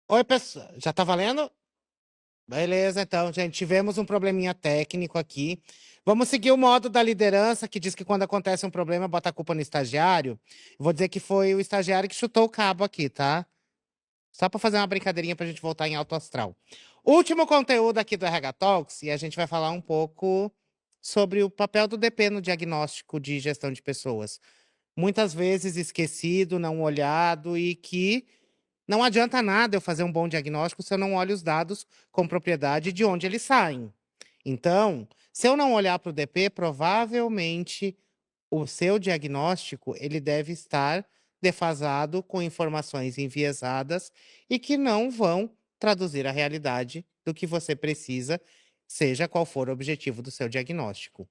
Oi, pessoal. Já tá valendo? Beleza, então, gente, tivemos um probleminha técnico aqui. Vamos seguir o modo da liderança, que diz que quando acontece um problema, bota a culpa no estagiário. Vou dizer que foi o estagiário que chutou o cabo aqui, tá? Só para fazer uma brincadeirinha pra gente voltar em alto astral. Último conteúdo aqui do RH Talks, e a gente vai falar um pouco sobre o papel do DP no diagnóstico de gestão de pessoas. Muitas vezes esquecido, não olhado e que não adianta nada eu fazer um bom diagnóstico se eu não olho os dados com propriedade de onde eles saem. Então, se eu não olhar para o DP, provavelmente o seu diagnóstico ele deve estar defasado com informações enviesadas e que não vão traduzir a realidade do que você precisa, seja qual for o objetivo do seu diagnóstico.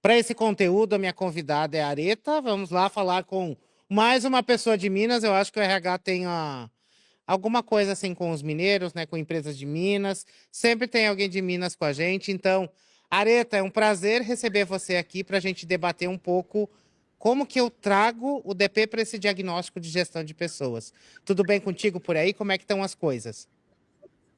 Para esse conteúdo, a minha convidada é a Areta. Vamos lá falar com mais uma pessoa de Minas. Eu acho que o RH tem alguma coisa assim com os mineiros, né? Com empresas de Minas. Sempre tem alguém de Minas com a gente. Então, Areta, é um prazer receber você aqui para a gente debater um pouco como que eu trago o DP para esse diagnóstico de gestão de pessoas. Tudo bem contigo por aí? Como é que estão as coisas?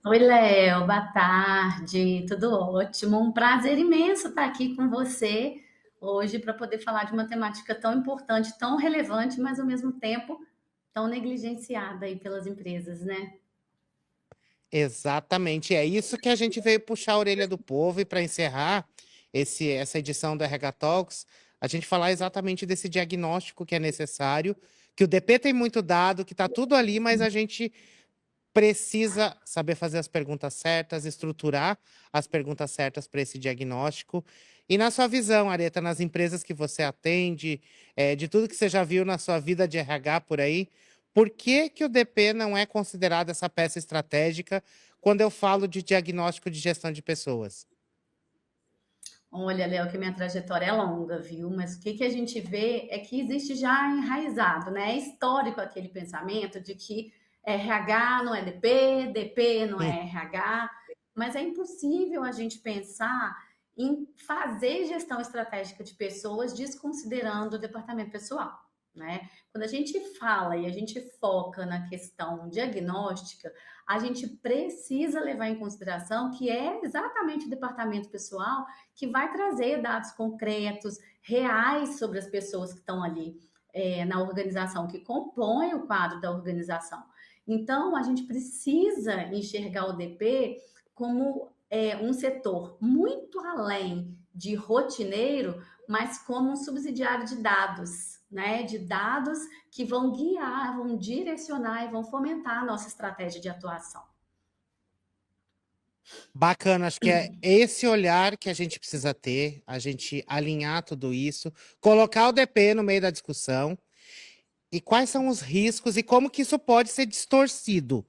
Oi, Léo, boa tarde, tudo ótimo. Um prazer imenso estar aqui com você hoje para poder falar de uma temática tão importante, tão relevante, mas ao mesmo tempo tão negligenciada aí pelas empresas, né? Exatamente, é isso que a gente veio puxar a orelha do povo e para encerrar essa edição do RH Talks, a gente falar exatamente desse diagnóstico que é necessário, que o DP tem muito dado, que está tudo ali, mas a gente precisa saber fazer as perguntas certas, estruturar as perguntas certas para esse diagnóstico. E na sua visão, Areta, nas empresas que você atende, de tudo que você já viu na sua vida de RH por aí, por que que o DP não é considerado essa peça estratégica quando eu falo de diagnóstico de gestão de pessoas? Olha, Léo, que minha trajetória é longa, viu? Mas o que a gente vê é que existe já enraizado, né? É histórico aquele pensamento de que RH não é DP, DP não Hum, é RH, mas é impossível a gente pensar em fazer gestão estratégica de pessoas desconsiderando o departamento pessoal, né? Quando a gente fala e a gente foca na questão diagnóstica, a gente precisa levar em consideração que é exatamente o departamento pessoal que vai trazer dados concretos, reais sobre as pessoas que estão ali na organização, que compõem o quadro da organização. Então, a gente precisa enxergar o DP como um setor muito além de rotineiro, mas como um subsidiário de dados, né? De dados que vão guiar, vão direcionar e vão fomentar a nossa estratégia de atuação. Bacana, acho que é esse olhar que a gente precisa ter, a gente alinhar tudo isso, colocar o DP no meio da discussão. E quais são os riscos e como que isso pode ser distorcido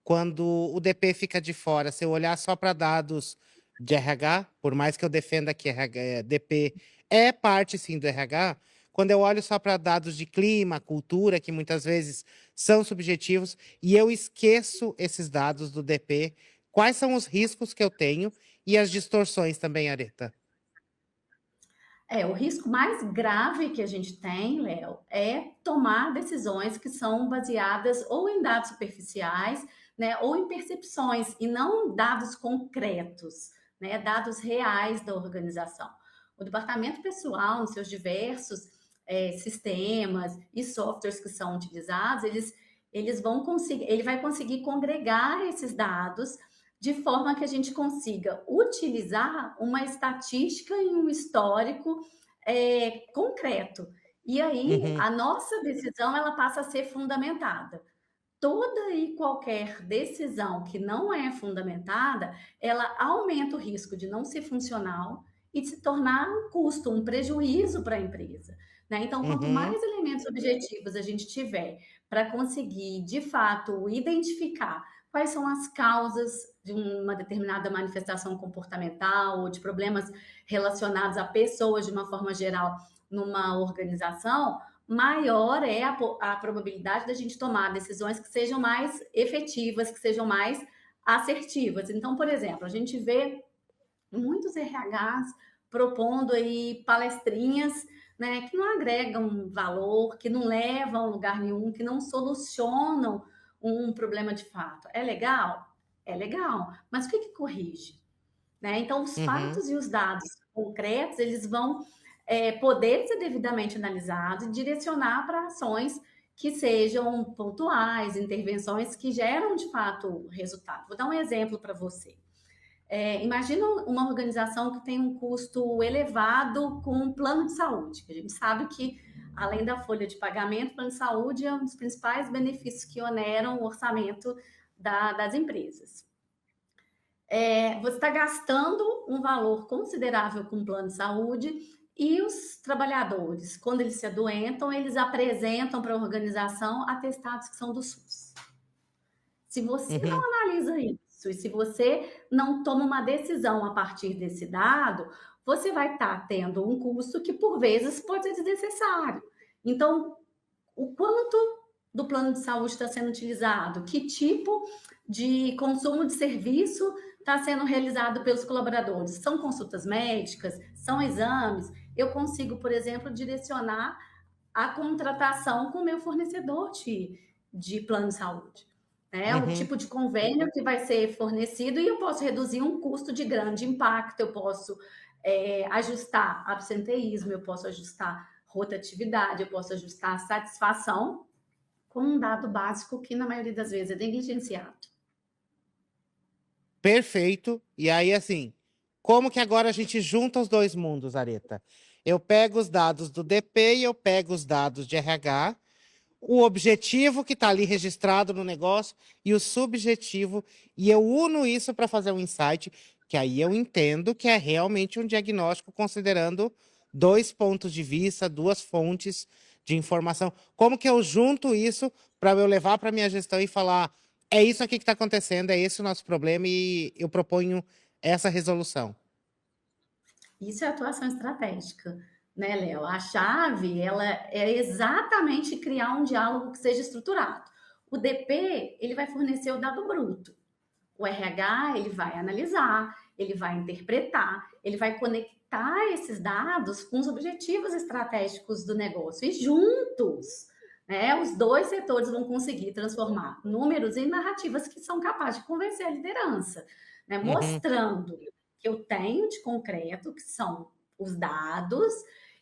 quando o DP fica de fora? Se eu olhar só para dados de RH, por mais que eu defenda que DP é parte sim do RH, quando eu olho só para dados de clima, cultura, que muitas vezes são subjetivos, e eu esqueço esses dados do DP, quais são os riscos que eu tenho e as distorções também, Areta? O risco mais grave que a gente tem, Léo, é tomar decisões que são baseadas ou em dados superficiais, né, ou em percepções e não dados concretos, né, dados reais da organização. O departamento pessoal, nos seus diversos sistemas e softwares que são utilizados, eles vão conseguir, ele vai conseguir congregar esses dados de forma que a gente consiga utilizar uma estatística e um histórico concreto. E aí Uhum, a nossa decisão ela passa a ser fundamentada. Toda e qualquer decisão que não é fundamentada, ela aumenta o risco de não ser funcional e de se tornar um custo, um prejuízo para a empresa. Né? Então, quanto uhum. mais elementos objetivos a gente tiver para conseguir, de fato, identificar quais são as causas de uma determinada manifestação comportamental ou de problemas relacionados a pessoas de uma forma geral numa organização, maior é a probabilidade da gente tomar decisões que sejam mais efetivas, que sejam mais assertivas. Então, por exemplo, a gente vê muitos RHs propondo aí palestrinhas, né, que não agregam valor, que não levam a lugar nenhum, que não solucionam um problema de fato. É legal? É legal, mas o que corrige? Né? Então, os Uhum. fatos e os dados concretos, eles vão poder ser devidamente analisados e direcionar para ações que sejam pontuais, intervenções que geram de fato resultado. Vou dar um exemplo para você. Imagina uma organização que tem um custo elevado com um plano de saúde, que a gente sabe que, além da folha de pagamento, o plano de saúde é um dos principais benefícios que oneram o orçamento das empresas. Você está gastando um valor considerável com o plano de saúde e os trabalhadores, quando eles se adoentam, eles apresentam para a organização atestados que são do SUS. Se você não Uhum. analisa isso e se você não toma uma decisão a partir desse dado, você vai estar tendo um custo que, por vezes, pode ser desnecessário. Então, o quanto do plano de saúde está sendo utilizado? Que tipo de consumo de serviço está sendo realizado pelos colaboradores? São consultas médicas? São exames? Eu consigo, por exemplo, direcionar a contratação com o meu fornecedor de plano de saúde. O Uhum. tipo de convênio que vai ser fornecido e eu posso reduzir um custo de grande impacto, eu posso ajustar absenteísmo, eu posso ajustar rotatividade, eu posso ajustar satisfação com um dado básico que na maioria das vezes é negligenciado. Perfeito. E aí, assim, como que agora a gente junta os dois mundos, Areta? Eu pego os dados do DP e eu pego os dados de RH, o objetivo que está ali registrado no negócio e o subjetivo, e eu uno isso para fazer um insight, que aí eu entendo que é realmente um diagnóstico considerando dois pontos de vista, duas fontes de informação. Como que eu junto isso para eu levar para minha gestão e falar, é isso aqui que está acontecendo, é esse o nosso problema e eu proponho essa resolução. Isso é atuação estratégica, né, Léo? A chave, ela é exatamente criar um diálogo que seja estruturado. O DP, ele vai fornecer o dado bruto. O RH, ele vai analisar, ele vai interpretar, ele vai conectar esses dados com os objetivos estratégicos do negócio. E juntos, né, os dois setores vão conseguir transformar números em narrativas que são capazes de convencer a liderança, né, Uhum. mostrando que eu tenho de concreto, que são os dados,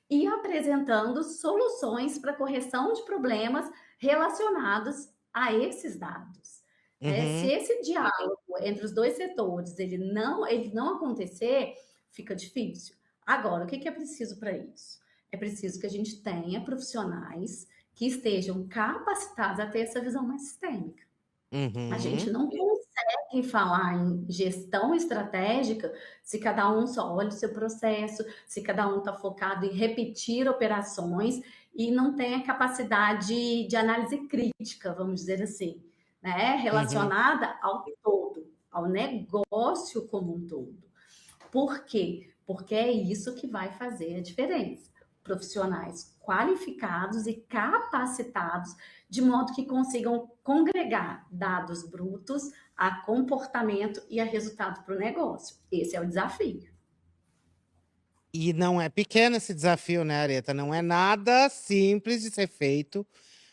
e apresentando soluções para correção de problemas relacionados a esses dados. Se Uhum. esse diálogo entre os dois setores ele não acontecer, fica difícil. Agora, o que é preciso para isso? É preciso que a gente tenha profissionais que estejam capacitados a ter essa visão mais sistêmica. A gente Uhum. não consegue falar em gestão estratégica se cada um só olha o seu processo, se cada um está focado em repetir operações e não tem a capacidade de análise crítica, vamos dizer assim, né? Uhum. Relacionada ao todo, ao negócio como um todo. Por quê? Porque é isso que vai fazer a diferença. Profissionais qualificados e capacitados, de modo que consigam congregar dados brutos a comportamento e a resultado para o negócio. Esse é o desafio. E não é pequeno esse desafio, né, Areta? Não é nada simples de ser feito,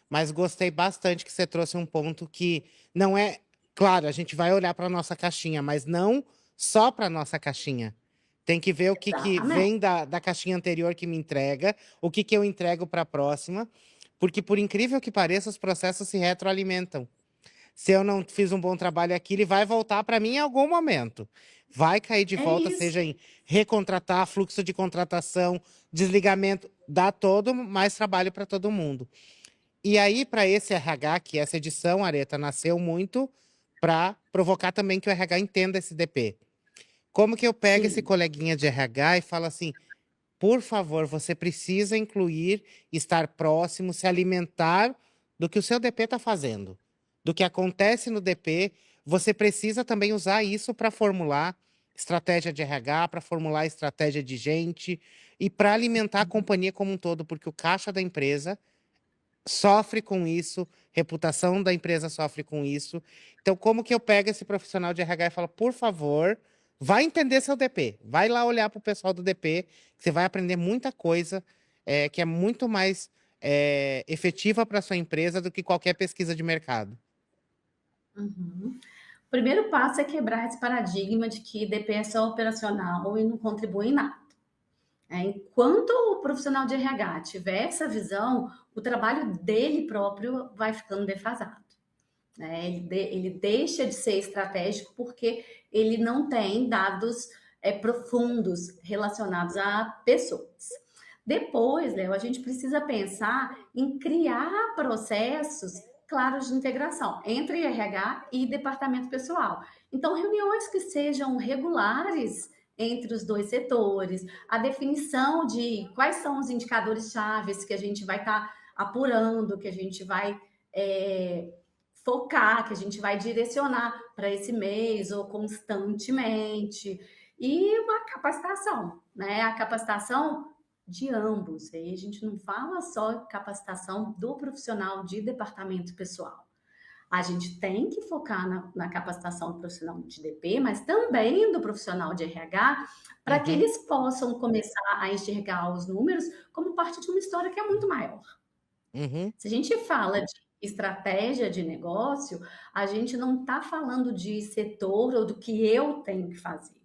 mas gostei bastante que você trouxe um ponto que não é. Claro, a gente vai olhar para nossa caixinha, mas não só para nossa caixinha. Tem que ver o que Exatamente. vem da caixinha anterior que me entrega, o que eu entrego para a próxima, porque, por incrível que pareça, os processos se retroalimentam. Se eu não fiz um bom trabalho aqui, ele vai voltar para mim em algum momento. Vai cair de É volta, isso. seja em recontratar, fluxo de contratação, desligamento, dá todo mais trabalho para todo mundo. E aí, para esse RH, que essa edição, Areta, nasceu muito para provocar também que o RH entenda esse DP. Como que eu pego esse Sim. coleguinha de RH e falo assim: por favor, você precisa incluir, estar próximo, se alimentar do que o seu DP está fazendo, do que acontece no DP. você precisa também usar isso para formular estratégia de RH, para formular estratégia de gente e para alimentar a companhia como um todo, porque o caixa da empresa sofre com isso, reputação da empresa sofre com isso. Então, como que eu pego esse profissional de RH e falo, por favor, vai entender seu DP, vai lá olhar para o pessoal do DP, que você vai aprender muita coisa que é muito mais efetiva para sua empresa do que qualquer pesquisa de mercado. Uhum. O primeiro passo é quebrar esse paradigma de que DP é só operacional e não contribui em nada. Enquanto o profissional de RH tiver essa visão, o trabalho dele próprio vai ficando defasado. Né? Ele deixa de ser estratégico porque ele não tem dados profundos relacionados a pessoas. Depois, Léo, a gente precisa pensar em criar processos claros de integração entre RH e departamento pessoal. Então, reuniões que sejam regulares entre os dois setores, a definição de quais são os indicadores chaves que a gente vai estar apurando, que a gente vai focar, que a gente vai direcionar para esse mês ou constantemente. E uma capacitação, né? A capacitação de ambos. Aí a gente não fala só capacitação do profissional de departamento pessoal. A gente tem que focar na capacitação do profissional de DP, mas também do profissional de RH, para que Uhum, eles possam começar a enxergar os números como parte de uma história que é muito maior. uhum, Se a gente fala de estratégia de negócio, a gente não está falando de setor ou do que eu tenho que fazer.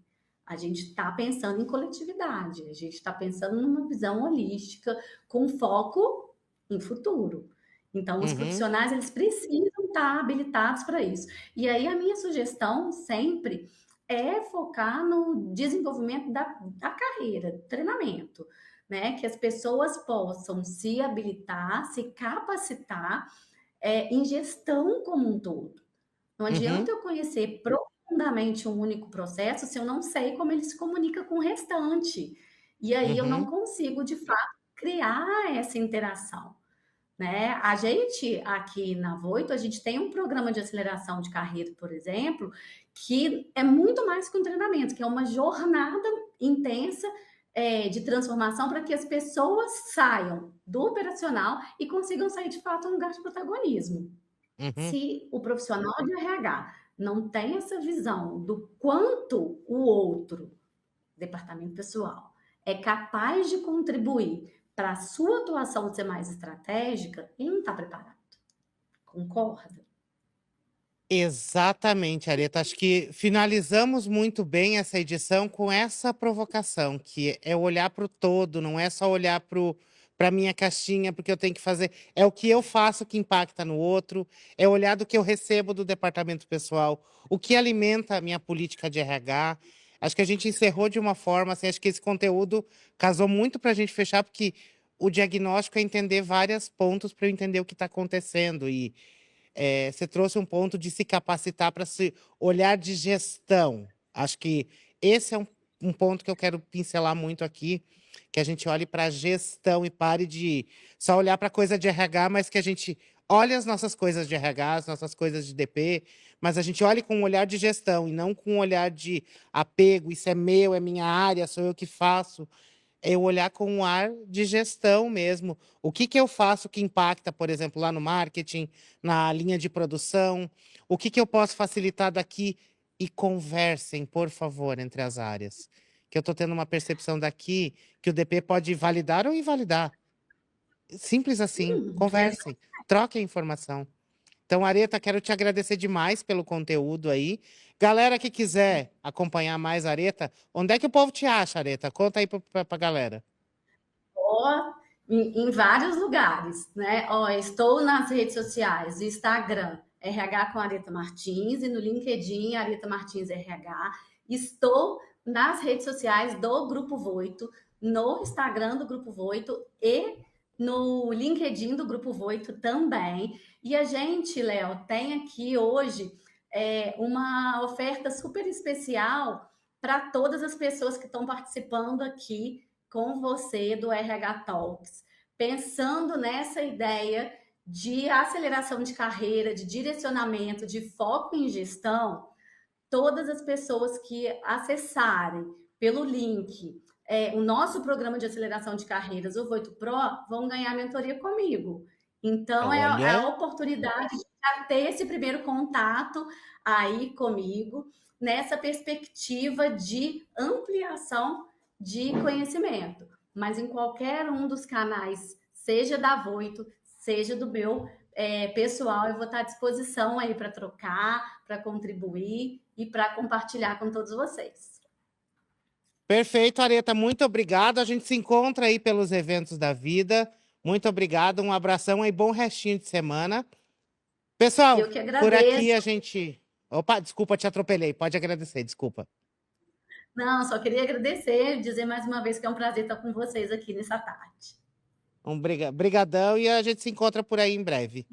A gente está pensando em coletividade, a gente está pensando numa visão holística com foco em futuro. Então, os uhum, profissionais eles precisam estar habilitados para isso. E aí, a minha sugestão sempre é focar no desenvolvimento da carreira, treinamento, né? Que as pessoas possam se habilitar, se capacitar em gestão como um todo. Não uhum, adianta eu conhecer profundamente um único processo se eu não sei como ele se comunica com o restante. E aí eu não uhum, consigo, de fato, criar essa interação. Né? A gente aqui na Voito, a gente tem um programa de aceleração de carreira, por exemplo, que é muito mais que um treinamento, que é uma jornada intensa de transformação para que as pessoas saiam do operacional e consigam sair de fato a um lugar de protagonismo. uhum. Se o profissional de RH não tem essa visão do quanto o outro, departamento pessoal, é capaz de contribuir para a sua atuação ser mais estratégica, ele não está preparado. Concorda? Exatamente, Areta. Acho que finalizamos muito bem essa edição com essa provocação, que é olhar para o todo, não é só olhar para a minha caixinha, porque eu tenho que fazer. É o que eu faço que impacta no outro, é olhar do que eu recebo do departamento pessoal, o que alimenta a minha política de RH. Acho que a gente encerrou de uma forma, assim, acho que esse conteúdo casou muito para a gente fechar, porque o diagnóstico é entender vários pontos para eu entender o que está acontecendo. E você trouxe um ponto de se capacitar para se olhar de gestão. Acho que esse é um ponto que eu quero pincelar muito aqui, que a gente olhe para a gestão e pare de só olhar para coisa de RH, mas que a gente olhe as nossas coisas de RH, as nossas coisas de DP, mas a gente olhe com um olhar de gestão e não com um olhar de apego, isso é meu, é minha área, sou eu que faço. É eu olhar com um ar de gestão mesmo. O que que eu faço que impacta, por exemplo, lá no marketing, na linha de produção? O que que eu posso facilitar daqui? E conversem, por favor, entre as áreas. Que eu estou tendo uma percepção daqui que o DP pode validar ou invalidar. Simples assim. Exa- Conversem, troquem informação. Então, Areta, quero te agradecer demais pelo conteúdo aí. Galera que quiser acompanhar mais Areta, onde é que o povo te acha, Areta? Conta aí pra galera. Ó, em vários lugares, né? Ó, estou nas redes sociais, Instagram, RH com Areta Martins, e no LinkedIn, Areta Martins RH. Estou nas redes sociais do Grupo Voito, no Instagram do Grupo Voito e no LinkedIn do Grupo Voito também. E a gente, Léo, tem aqui hoje uma oferta super especial para todas as pessoas que estão participando aqui com você do RH Talks, pensando nessa ideia de aceleração de carreira, de direcionamento, de foco em gestão, todas as pessoas que acessarem pelo link o nosso programa de aceleração de carreiras, o Voito Pro, vão ganhar mentoria comigo. Então, é a Olha, oportunidade de já ter esse primeiro contato aí comigo, nessa perspectiva de ampliação de conhecimento. Mas em qualquer um dos canais, seja da Voito, seja do meu pessoal, eu vou estar à disposição aí para trocar, para contribuir e para compartilhar com todos vocês. perfeito, Areta, muito obrigado. A gente se encontra aí pelos eventos da vida. Muito obrigado, um abração e bom restinho de semana. Pessoal, Eu que por aqui agradeço. a gente. Opa, desculpa, te atropelei. Pode agradecer, desculpa. Não, só queria agradecer, dizer mais uma vez que é um prazer estar com vocês aqui nessa tarde. Brigadão e a gente se encontra por aí em breve.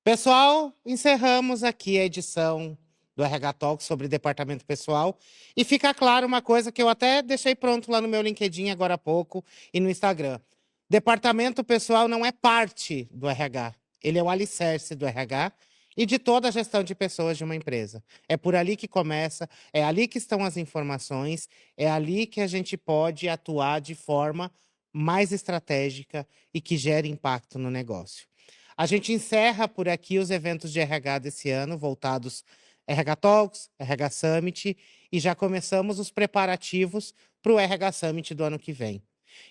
Pessoal, encerramos aqui a edição do RH Talk sobre departamento pessoal. E fica claro uma coisa que eu até deixei pronto lá no meu LinkedIn agora há pouco e no Instagram. Departamento pessoal não é parte do RH. Ele é o alicerce do RH e de toda a gestão de pessoas de uma empresa. É por ali que começa, é ali que estão as informações, é ali que a gente pode atuar de forma mais estratégica e que gere impacto no negócio. A gente encerra por aqui os eventos de RH desse ano, voltados RH Talks, RH Summit, e já começamos os preparativos para o RH Summit do ano que vem.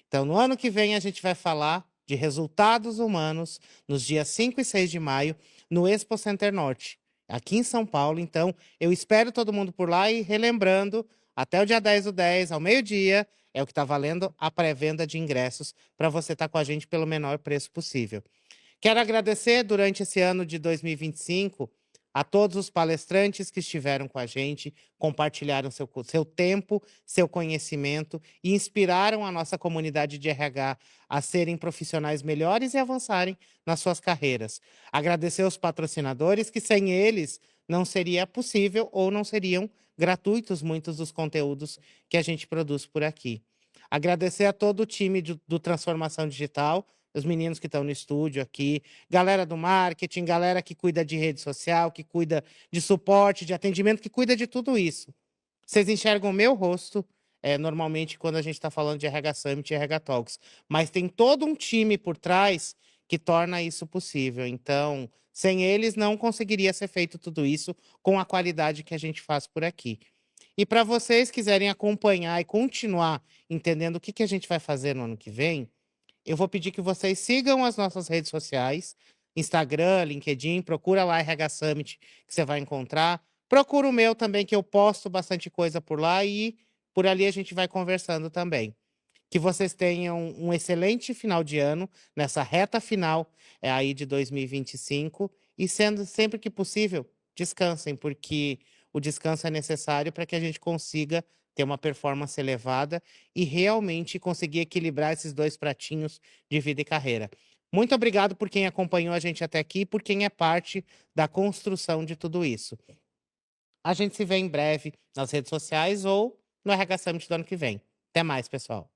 Então, no ano que vem, a gente vai falar de resultados humanos nos dias 5 e 6 de maio, no Expo Center Norte, aqui em São Paulo. Então, eu espero todo mundo por lá e relembrando, até o dia 10/10, ao meio-dia, é o que está valendo a pré-venda de ingressos para você estar com a gente pelo menor preço possível. Quero agradecer durante esse ano de 2025 a todos os palestrantes que estiveram com a gente, compartilharam seu tempo, seu conhecimento e inspiraram a nossa comunidade de RH a serem profissionais melhores e avançarem nas suas carreiras. Agradecer aos patrocinadores, que sem eles não seria possível ou não seriam gratuitos muitos dos conteúdos que a gente produz por aqui. Agradecer a todo o time do Transformação Digital, os meninos que estão no estúdio aqui, galera do marketing, galera que cuida de rede social, que cuida de suporte, de atendimento, que cuida de tudo isso. Vocês enxergam o meu rosto, normalmente, quando a gente está falando de RH Summit e RH Talks, mas tem todo um time por trás que torna isso possível. Então, sem eles, não conseguiria ser feito tudo isso com a qualidade que a gente faz por aqui. E para vocês quiserem acompanhar e continuar entendendo o que a gente vai fazer no ano que vem, eu vou pedir que vocês sigam as nossas redes sociais, Instagram, LinkedIn, procura lá RH Summit, que você vai encontrar. Procura o meu também, que eu posto bastante coisa por lá e por ali a gente vai conversando também. Que vocês tenham um excelente final de ano, nessa reta final aí de 2025, e sendo sempre que possível, descansem, porque o descanso é necessário para que a gente consiga ter uma performance elevada e realmente conseguir equilibrar esses dois pratinhos de vida e carreira. Muito obrigado por quem acompanhou a gente até aqui, por quem é parte da construção de tudo isso. A gente se vê em breve nas redes sociais ou no RH Summit do ano que vem. Até mais, pessoal.